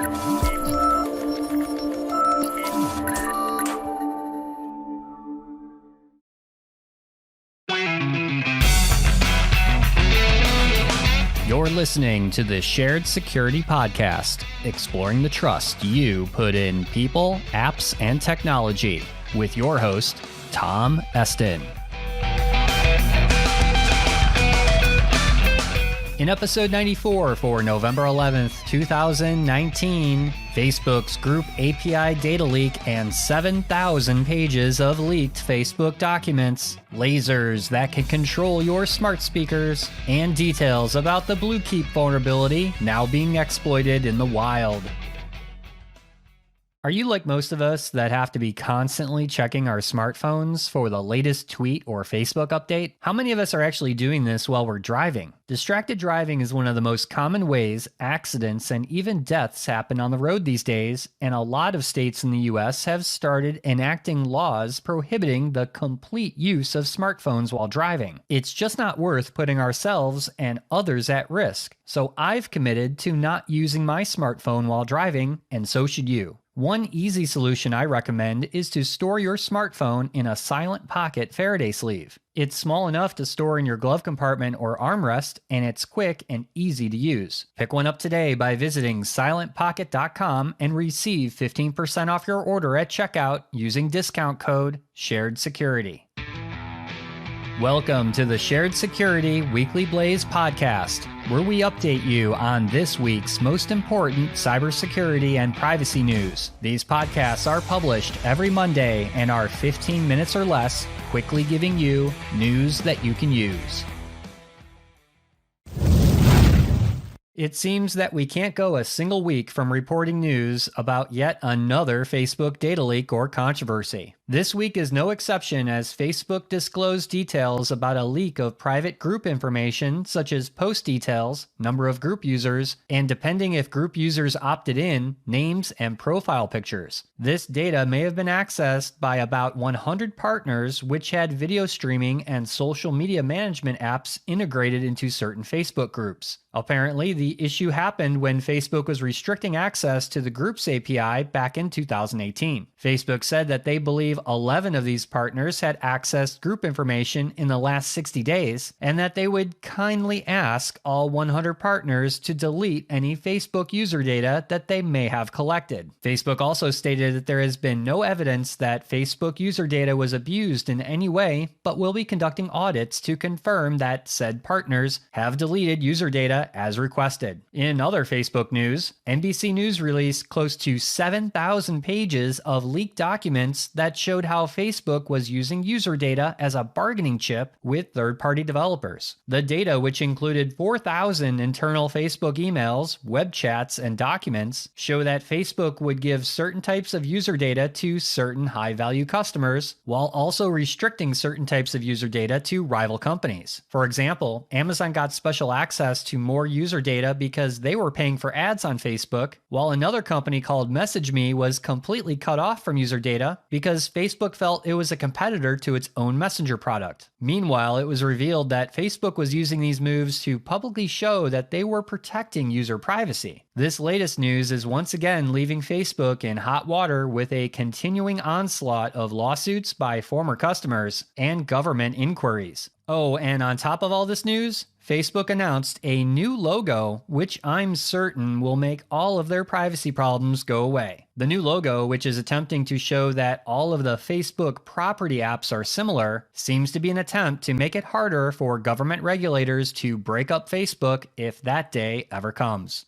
You're listening to the Shared Security Podcast, exploring the trust you put in people, apps, and technology, with your host, Tom Eston. In episode 94 for November 11th, 2019, Facebook's group API data leak and 7,000 pages of leaked Facebook documents, lasers that can control your smart speakers, and details about the BlueKeep vulnerability now being exploited in the wild. Are you like most of us that have to be constantly checking our smartphones for the latest tweet or Facebook update? How many of us are actually doing this while we're driving? Distracted driving is one of the most common ways accidents and even deaths happen on the road these days, and a lot of states in the US have started enacting laws prohibiting the complete use of smartphones while driving. It's just not worth putting ourselves and others at risk, so I've committed to not using my smartphone while driving, and so should you. One easy solution I recommend is to store your smartphone in a silent pocket Faraday sleeve. It's small enough to store in your glove compartment or armrest, and it's quick and easy to use. Pick one up today by visiting silentpocket.com and receive 15% off your order at checkout using discount code SHAREDSECURITY. Welcome to the Shared Security Weekly Blaze podcast, where we update you on this week's most important cybersecurity and privacy news. These podcasts are published every Monday and are 15 minutes or less, quickly giving you news that you can use. It seems that we can't go a single week from reporting news about yet another Facebook data leak or controversy. This week is no exception, as Facebook disclosed details about a leak of private group information such as post details, number of group users, and depending if group users opted in, names and profile pictures. This data may have been accessed by about 100 partners which had video streaming and social media management apps integrated into certain Facebook groups. Apparently, the issue happened when Facebook was restricting access to the Groups API back in 2018. Facebook said that they believe 11 of these partners had accessed group information in the last 60 days, and that they would kindly ask all 100 partners to delete any Facebook user data that they may have collected. Facebook also stated that there has been no evidence that Facebook user data was abused in any way, but will be conducting audits to confirm that said partners have deleted user data as requested. In other Facebook news, NBC News released close to 7,000 pages of leaked documents that showed how Facebook was using user data as a bargaining chip with third-party developers. The data, which included 4,000 internal Facebook emails, web chats, and documents, show that Facebook would give certain types of user data to certain high-value customers, while also restricting certain types of user data to rival companies. For example, Amazon got special access to more user data because they were paying for ads on Facebook, while another company called MessageMe was completely cut off from user data because Facebook felt it was a competitor to its own Messenger product. Meanwhile, it was revealed that Facebook was using these moves to publicly show that they were protecting user privacy. This latest news is once again leaving Facebook in hot water with a continuing onslaught of lawsuits by former customers and government inquiries. Oh, and on top of all this news, Facebook announced a new logo, which I'm certain will make all of their privacy problems go away. The new logo, which is attempting to show that all of the Facebook property apps are similar, seems to be an attempt to make it harder for government regulators to break up Facebook if that day ever comes.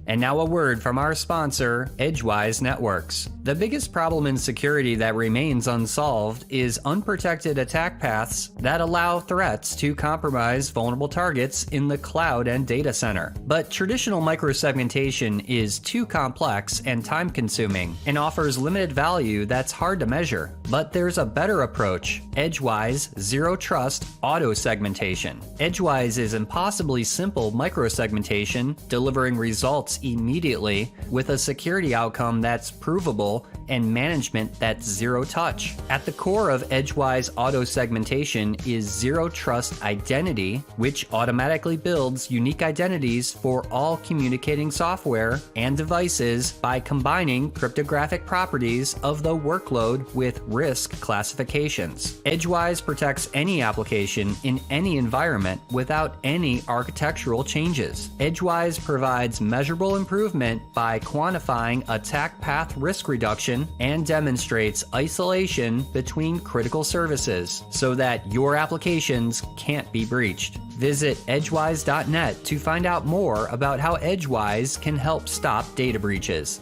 And now a word from our sponsor, Edgewise Networks. The biggest problem in security that remains unsolved is unprotected attack paths that allow threats to compromise vulnerable targets in the cloud and data center. But traditional microsegmentation is too complex and time-consuming and offers limited value that's hard to measure. But there's a better approach, Edgewise Zero Trust Auto Segmentation. Edgewise is impossibly simple microsegmentation, delivering results immediately with a security outcome that's provable and management that's zero touch. At the core of Edgewise auto segmentation is zero trust identity, which automatically builds unique identities for all communicating software and devices by combining cryptographic properties of the workload with risk classifications. Edgewise protects any application in any environment without any architectural changes. Edgewise provides measurable improvement by quantifying attack path risk reduction and demonstrates isolation between critical services so that your applications can't be breached. Visit edgewise.net to find out more about how Edgewise can help stop data breaches.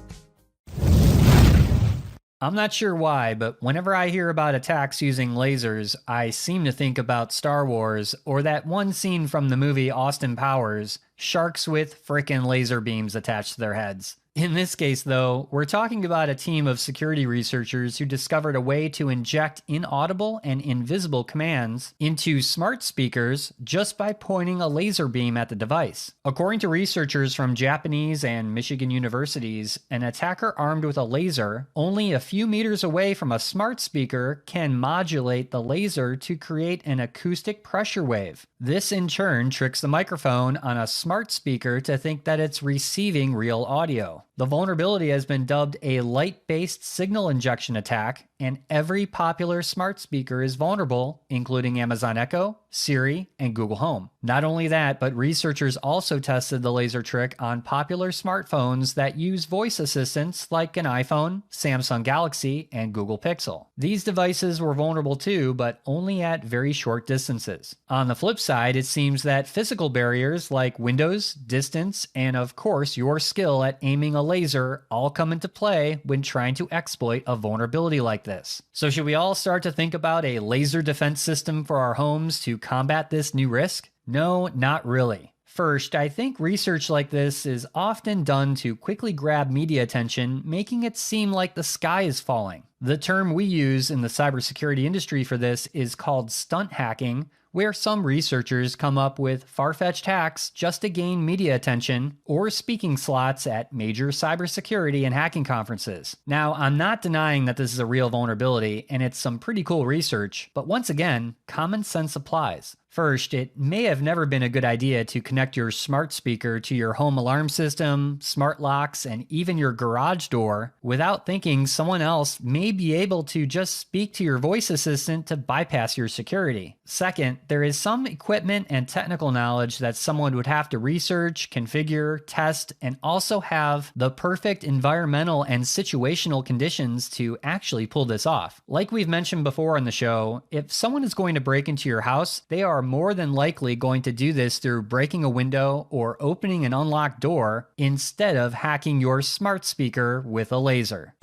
I'm not sure why, but whenever I hear about attacks using lasers, I seem to think about Star Wars or that one scene from the movie Austin Powers, sharks with frickin' laser beams attached to their heads. In this case, though, we're talking about a team of security researchers who discovered a way to inject inaudible and invisible commands into smart speakers just by pointing a laser beam at the device. According to researchers from Japanese and Michigan universities, an attacker armed with a laser only a few meters away from a smart speaker can modulate the laser to create an acoustic pressure wave. This in turn tricks the microphone on a smart speaker to think that it's receiving real audio. The vulnerability has been dubbed a light-based signal injection attack, and every popular smart speaker is vulnerable, including Amazon Echo, Siri, and Google Home. Not only that, but researchers also tested the laser trick on popular smartphones that use voice assistants like an iPhone, Samsung Galaxy, and Google Pixel. These devices were vulnerable too, but only at very short distances. On the flip side, it seems that physical barriers like windows, distance, and of course your skill at aiming a laser all come into play when trying to exploit a vulnerability like this. So should we all start to think about a laser defense system for our homes to combat this new risk? No, not really. First, I think research like this is often done to quickly grab media attention, making it seem like the sky is falling. The term we use in the cybersecurity industry for this is called stunt hacking, where some researchers come up with far-fetched hacks just to gain media attention or speaking slots at major cybersecurity and hacking conferences. Now, I'm not denying that this is a real vulnerability and it's some pretty cool research, but once again, common sense applies. First, it may have never been a good idea to connect your smart speaker to your home alarm system, smart locks, and even your garage door without thinking someone else may be able to just speak to your voice assistant to bypass your security. Second, there is some equipment and technical knowledge that someone would have to research, configure, test, and also have the perfect environmental and situational conditions to actually pull this off. Like we've mentioned before on the show, if someone is going to break into your house, they are more than likely going to do this through breaking a window or opening an unlocked door instead of hacking your smart speaker with a laser.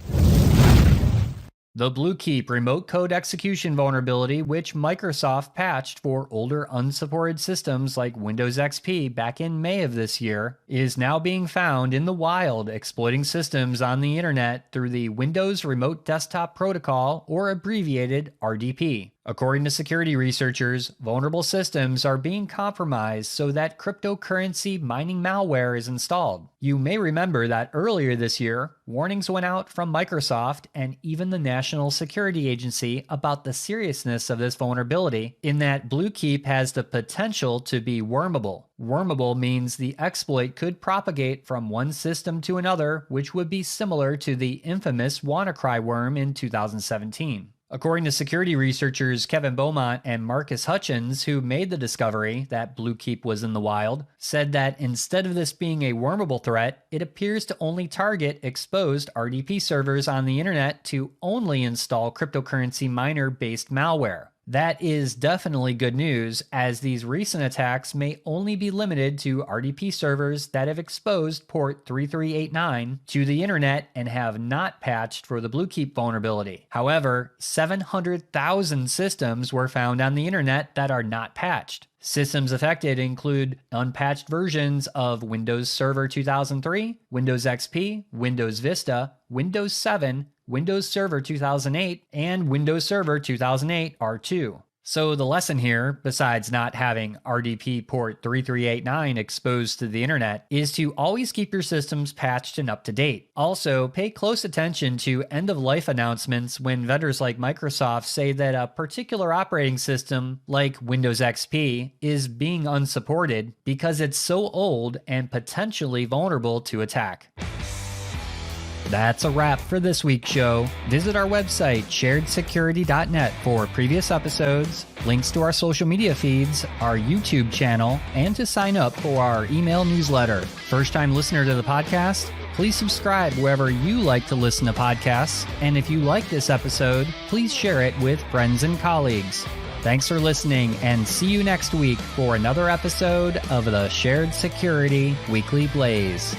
The BlueKeep remote code execution vulnerability, which Microsoft patched for older unsupported systems like Windows XP back in May of this year, is now being found in the wild exploiting systems on the internet through the Windows Remote Desktop Protocol, or abbreviated RDP. According to security researchers, vulnerable systems are being compromised so that cryptocurrency mining malware is installed. You may remember that earlier this year, warnings went out from Microsoft and even the National Security Agency about the seriousness of this vulnerability, in that BlueKeep has the potential to be wormable. Wormable means the exploit could propagate from one system to another, which would be similar to the infamous WannaCry worm in 2017. According to security researchers Kevin Beaumont and Marcus Hutchins, who made the discovery that BlueKeep was in the wild, said that instead of this being a wormable threat, it appears to only target exposed RDP servers on the internet to only install cryptocurrency miner-based malware. That is definitely good news, as these recent attacks may only be limited to RDP servers that have exposed port 3389 to the internet and have not patched for the BlueKeep vulnerability. However, 700,000 systems were found on the internet that are not patched. Systems affected include unpatched versions of Windows Server 2003, Windows XP, Windows Vista, Windows 7, Windows Server 2008, and Windows Server 2008 R2. So the lesson here, besides not having RDP port 3389 exposed to the internet, is to always keep your systems patched and up to date. Also, pay close attention to end-of-life announcements when vendors like Microsoft say that a particular operating system, like Windows XP, is being unsupported because it's so old and potentially vulnerable to attack. That's a wrap for this week's show. Visit our website, sharedsecurity.net, for previous episodes, links to our social media feeds, our YouTube channel, and to sign up for our email newsletter. First-time listener to the podcast? Please subscribe wherever you like to listen to podcasts. And if you like this episode, please share it with friends and colleagues. Thanks for listening, and see you next week for another episode of the Shared Security Weekly Blaze.